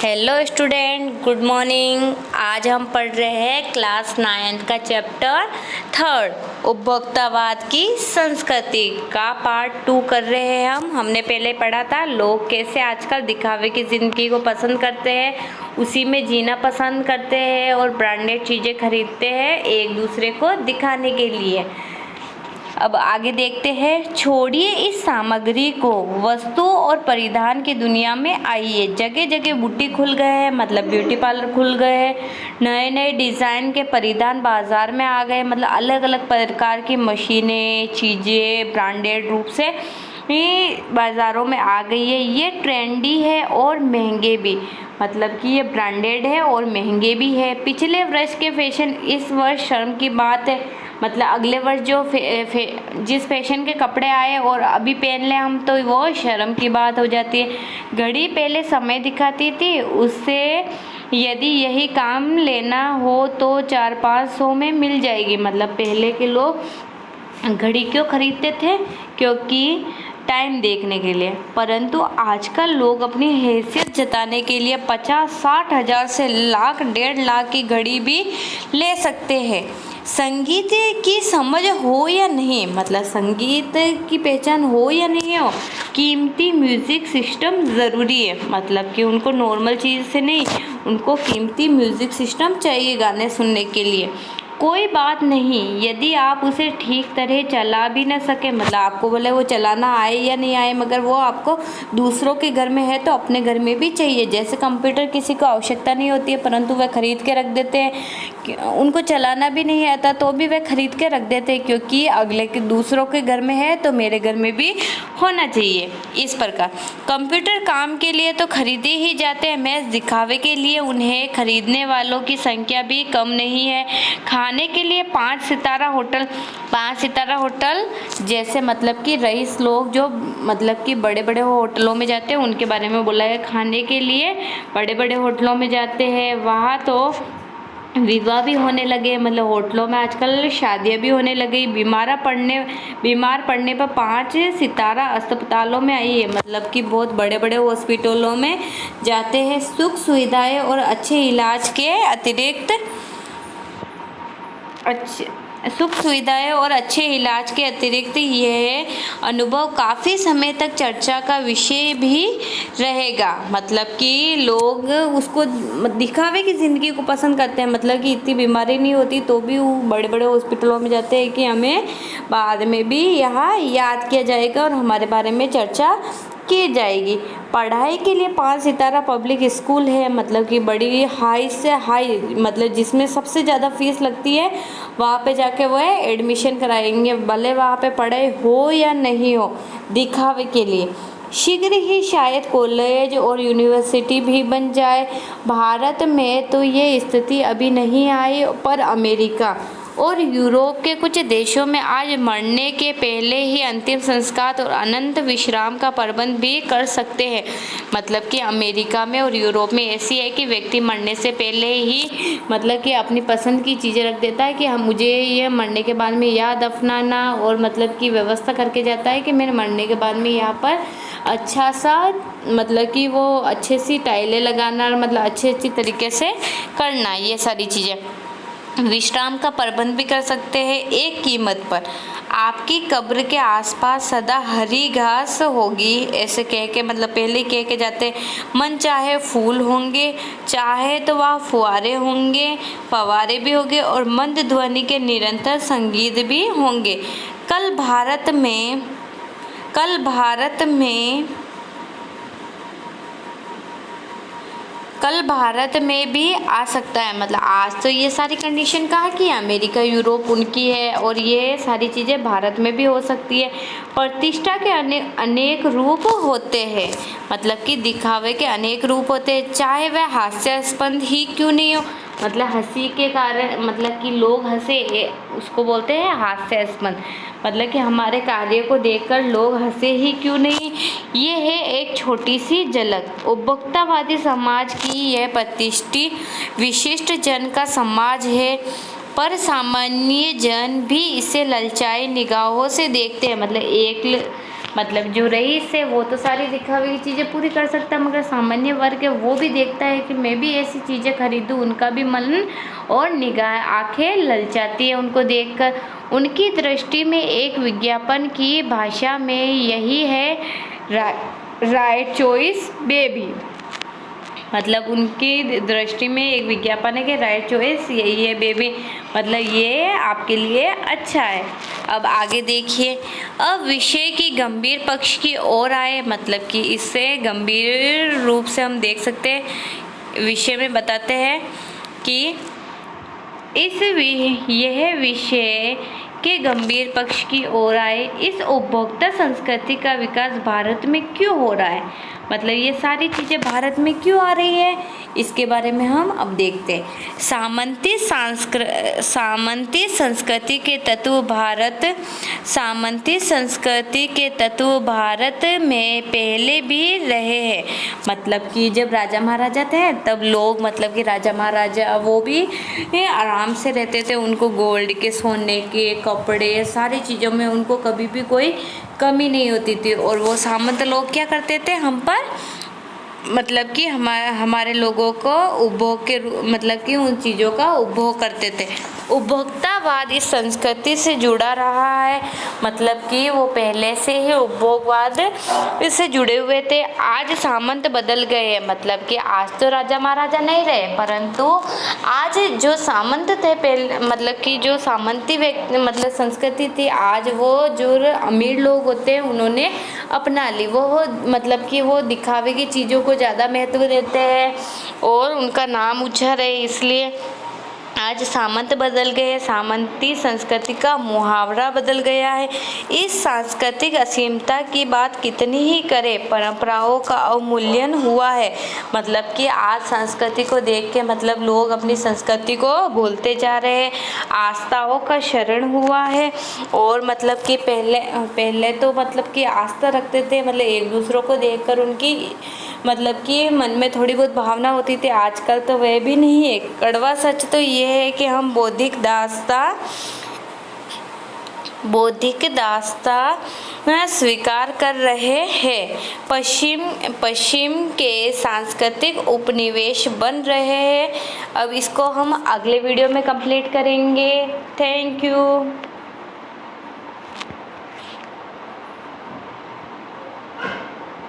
Hello student, good morning. आज हम पढ़ रहे हैं क्लास 9 का चैप्टर 3 उपभोक्तावाद की संस्कृति का पार्ट 2 कर रहे हैं। हमने पहले पढ़ा था लोग कैसे आजकल दिखावे की ज़िंदगी को पसंद करते हैं, उसी में जीना पसंद करते हैं और ब्रांडेड चीज़ें खरीदते हैं एक दूसरे को दिखाने के लिए। अब आगे देखते हैं। छोड़िए इस सामग्री को, वस्तु और परिधान की दुनिया में आइए। जगह जगह बुटीक खुल गए हैं, मतलब ब्यूटी पार्लर खुल गए हैं। नए नए डिज़ाइन के परिधान बाज़ार में आ गए, मतलब अलग अलग प्रकार की मशीनें, चीज़ें ब्रांडेड रूप से बाज़ारों में आ गई है। ये ट्रेंडी है और महंगे भी, मतलब कि ये ब्रांडेड है और महंगे भी है। पिछले वर्ष के फैशन इस वर्ष शर्म की बात है, मतलब अगले वर्ष जो जिस फैशन के कपड़े आए और अभी पहन लें हम तो वो शर्म की बात हो जाती है। घड़ी पहले समय दिखाती थी, उससे यदि यही काम लेना हो तो 400-500 में मिल जाएगी। मतलब पहले के लोग घड़ी क्यों खरीदते थे? क्योंकि टाइम देखने के लिए। परंतु आजकल लोग अपनी हैसियत जताने के लिए 50-60 हज़ार से लाख 1.5 लाख की घड़ी भी ले सकते हैं। संगीत की समझ हो या नहीं, मतलब संगीत की पहचान हो या नहीं हो, कीमती म्यूज़िक सिस्टम ज़रूरी है। मतलब कि उनको नॉर्मल चीज़ से नहीं, उनको कीमती म्यूज़िक सिस्टम चाहिए गाने सुनने के लिए। कोई बात नहीं यदि आप उसे ठीक तरह चला भी ना सके, मतलब आपको बोले वो चलाना आए या नहीं आए, मगर वो आपको दूसरों के घर में है तो अपने घर में भी चाहिए। जैसे कंप्यूटर किसी को आवश्यकता नहीं होती है परंतु वह खरीद के रख देते हैं, उनको चलाना भी नहीं आता तो भी वह खरीद के रख देते हैं, क्योंकि अगले के दूसरों के घर में है तो मेरे घर में भी होना चाहिए। इस प्रकार कंप्यूटर काम के लिए तो खरीदे ही जाते हैं, महज दिखावे के लिए उन्हें खरीदने वालों की संख्या भी कम नहीं है। खाने के लिए 5 सितारा होटल जैसे, मतलब कि रईस लोग जो मतलब कि बड़े बड़े होटलों में जाते हैं उनके बारे में बोला है। खाने के लिए बड़े बड़े होटलों में जाते हैं, वहाँ तो विवाह भी होने लगे, मतलब होटलों में आजकल शादियां भी होने लगी। बीमार पड़ने पर 5 सितारा अस्पतालों में आई है, मतलब कि बहुत बड़े बड़े हॉस्पिटलों में जाते हैं। सुख सुविधाएं और अच्छे इलाज के अतिरिक्त यह अनुभव काफ़ी समय तक चर्चा का विषय भी रहेगा। मतलब कि लोग उसको दिखावे की ज़िंदगी को पसंद करते हैं, मतलब कि इतनी बीमारी नहीं होती तो भी वो बड़े बड़े हॉस्पिटलों में जाते हैं कि हमें बाद में भी यहाँ याद किया जाएगा और हमारे बारे में चर्चा की जाएगी। पढ़ाई के लिए 5 सितारा पब्लिक स्कूल है, मतलब कि बड़ी हाई से हाई, मतलब जिसमें सबसे ज़्यादा फीस लगती है वहाँ पे जाके वह एडमिशन कराएंगे, भले वहाँ पे पढ़ाई हो या नहीं हो, दिखावे के लिए। शीघ्र ही शायद कॉलेज और यूनिवर्सिटी भी बन जाए। भारत में तो ये स्थिति अभी नहीं आई, पर अमेरिका और यूरोप के कुछ देशों में आज मरने के पहले ही अंतिम संस्कार और अनंत विश्राम का प्रबंध भी कर सकते हैं। मतलब कि अमेरिका में और यूरोप में ऐसी है कि व्यक्ति मरने से पहले ही मतलब कि अपनी पसंद की चीज़ें रख देता है कि हम मुझे ये मरने के बाद में यहाँ दफनाना, और मतलब कि व्यवस्था करके जाता है कि मेरे मरने के बाद में यहाँ पर अच्छा सा, मतलब कि वो अच्छे सी टाइलें लगाना, मतलब अच्छी तरीके से करना, ये सारी चीज़ें। विश्राम का प्रबंध भी कर सकते हैं एक कीमत पर। आपकी कब्र के आसपास सदा हरी घास होगी, ऐसे कह के, मतलब पहले कह के जाते। मन चाहे फूल होंगे, चाहे तो वहाँ फवारे भी होंगे और मंद ध्वनि के निरंतर संगीत भी होंगे। कल भारत में भी आ सकता है। मतलब आज तो ये सारी कंडीशन कहा कि अमेरिका यूरोप उनकी है और ये सारी चीज़ें भारत में भी हो सकती है। प्रतिष्ठा के अनेक रूप होते हैं, मतलब कि दिखावे के अनेक रूप होते हैं, चाहे वह हास्यास्पद ही क्यों नहीं हो। मतलब हंसी के कारण, मतलब कि लोग हंसे, उसको बोलते हैं हास्यास्पद। मतलब कि हमारे कार्य को देखकर लोग हंसे ही क्यों नहीं। ये है एक छोटी सी झलक। उपभोक्तावादी समाज की यह प्रतिष्ठित विशिष्ट जन का समाज है, पर सामान्य जन भी इसे ललचाए निगाहों से देखते हैं। मतलब एक मतलब जो रईस है वो तो सारी दिखावे की चीज़ें पूरी कर सकता है, मगर सामान्य वर्ग है वो भी देखता है कि मैं भी ऐसी चीज़ें खरीदूं। उनका भी मन और निगाह आंखें ललचाती है उनको देखकर। उनकी दृष्टि में एक विज्ञापन की भाषा में यही है राइट चॉइस बेबी। मतलब उनकी दृष्टि में एक विज्ञापन है कि राइट चॉइस यही है बेबी, मतलब ये आपके लिए अच्छा है। अब आगे देखिए, अब विषय की गंभीर पक्ष की ओर आए, मतलब कि इससे गंभीर रूप से हम देख सकते हैं। विषय में बताते हैं कि यह विषय के गंभीर पक्ष की ओर आए, इस उपभोक्ता संस्कृति का विकास भारत में क्यों हो रहा है, मतलब ये सारी चीज़ें भारत में क्यों आ रही है, इसके बारे में हम अब देखते हैं। सामंती संस्कृति के तत्व भारत में पहले भी रहे हैं। मतलब कि जब राजा महाराजा थे तब लोग, मतलब कि राजा महाराजा वो भी आराम से रहते थे, उनको गोल्ड के, सोने के, कपड़े, सारी चीज़ों में उनको कभी भी कोई कमी नहीं होती थी। और वो सामंत लोग क्या करते थे, हम पर मतलब कि हमारे लोगों को उपभोग के, मतलब कि उन चीज़ों का उपभोग करते थे। उपभोक्तावाद इस संस्कृति से जुड़ा रहा है, मतलब कि वो पहले से ही उपभोगवाद इससे जुड़े हुए थे। आज सामंत बदल गए हैं, मतलब कि आज तो राजा महाराजा नहीं रहे, परंतु आज जो सामंत थे पहले, मतलब कि जो सामंती व्यक्ति, मतलब संस्कृति थी, आज वो जो अमीर लोग होते हैं उन्होंने अपना ली। वो मतलब कि वो दिखावे की चीज़ों को ज़्यादा महत्व देते हैं और उनका नाम ऊंचा रहे, इसलिए आज सामंत बदल गए। सामंती संस्कृति का मुहावरा बदल गया है। इस सांस्कृतिक असीमता की बात कितनी ही करें, परंपराओं का अवमूल्यन हुआ है। मतलब कि आज संस्कृति को देख के मतलब लोग अपनी संस्कृति को भूलते जा रहे हैं, आस्थाओं का शरण हुआ है। और मतलब कि पहले तो मतलब कि आस्था रखते थे, मतलब एक दूसरों को देखकर उनकी मतलब कि मन में थोड़ी बहुत भावना होती थी। आजकल तो वह भी नहीं है। कड़वा सच तो ये है कि हम बौद्धिक दास्ता स्वीकार कर रहे हैं, पश्चिम के सांस्कृतिक उपनिवेश बन रहे हैं। अब इसको हम अगले वीडियो में कंप्लीट करेंगे। Thank you.